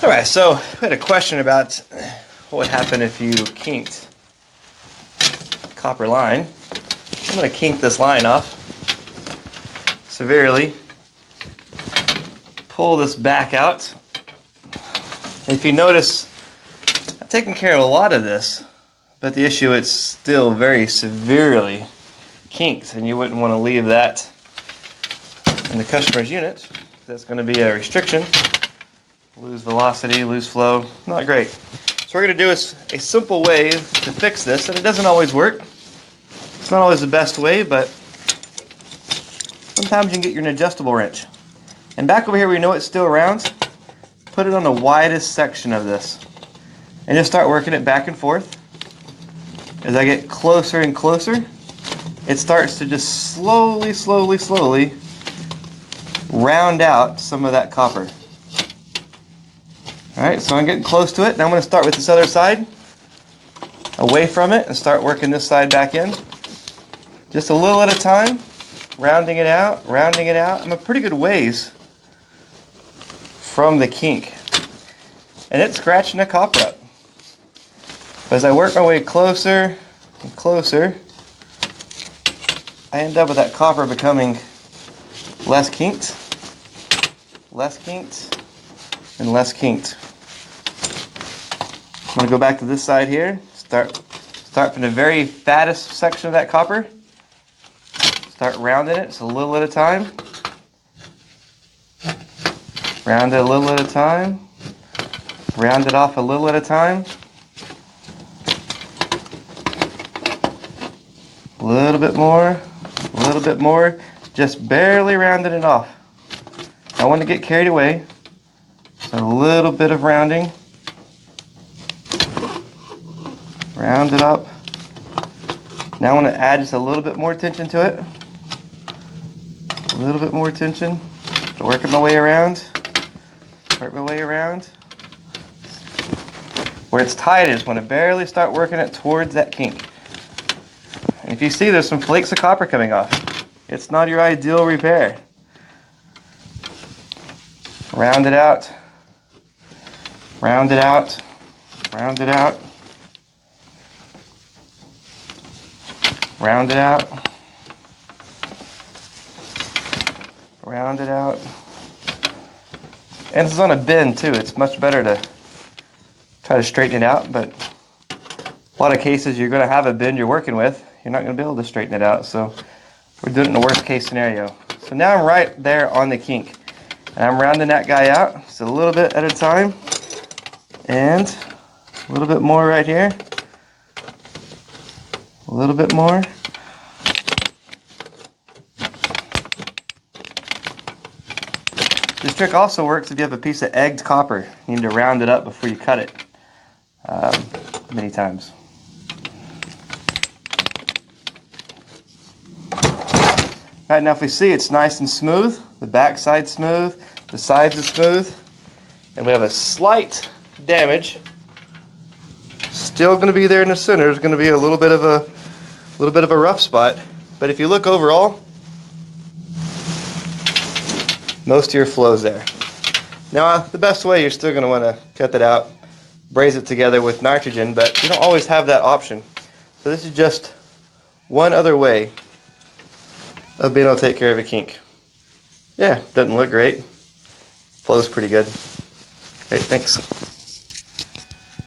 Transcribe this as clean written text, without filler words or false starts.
Alright, so I had a question about what would happen if you kinked copper line. I'm going to kink this line off severely, pull this back out. If you notice, I've taken care of a lot of this, but the issue, it's still very severely kinked, and you wouldn't want to leave that in the customer's unit. That's going to be a restriction. Lose velocity, lose flow, not great. So what we're going to do is a simple way to fix this, and it doesn't always work. It's not always the best way, but sometimes you can get your adjustable wrench. And back over here where you know it's still round, put it on the widest section of this. And just start working it back and forth. As I get closer and closer, it starts to just slowly round out some of that copper. Alright, so I'm getting close to it. Now I'm going to start with this other side, away from it, and start working this side back in. Just a little at a time, rounding it out. I'm a pretty good ways from the kink. And it's scratching the copper up. But as I work my way closer and closer, I end up with that copper becoming less kinked, and less kinked. I'm going to go back to this side here, start from the very fattest section of that copper, start rounding it, so a little at a time, round it a little at a time, round it off a little at a time, a little bit more, just barely rounding it off. I don't want to get carried away, so a little bit of rounding. Round it up. Now I want to add just a little bit more tension to it. A little bit more tension. Working my way around. Where it's tight is when I barely start working it towards that kink. And if you see, there's some flakes of copper coming off. It's not your ideal repair. Round it out. Round it out. Round it out. Round it out. Round it out. And this is on a bend too. It's much better to try to straighten it out, but a lot of cases you're going to have a bend you're working with. You're not going to be able to straighten it out, so we're doing it in the worst case scenario. So now I'm right there on the kink, and I'm rounding that guy out just a little bit at a time, and a little bit more right here. A little bit more. This trick also works if you have a piece of egged copper. You need to round it up before you cut it many times. Alright, now if we see it's nice and smooth, the back side's smooth, the sides are smooth, and we have a slight damage. Still going to be there in the center. There's going to be a little bit of a rough spot, but if you look overall, most of your flow's there. Now the best way, you're still going to want to cut that out, braze it together with nitrogen, but you don't always have that option. So this is just one other way of being able to take care of a kink. Yeah, doesn't look great. Flows pretty good. Great, thanks.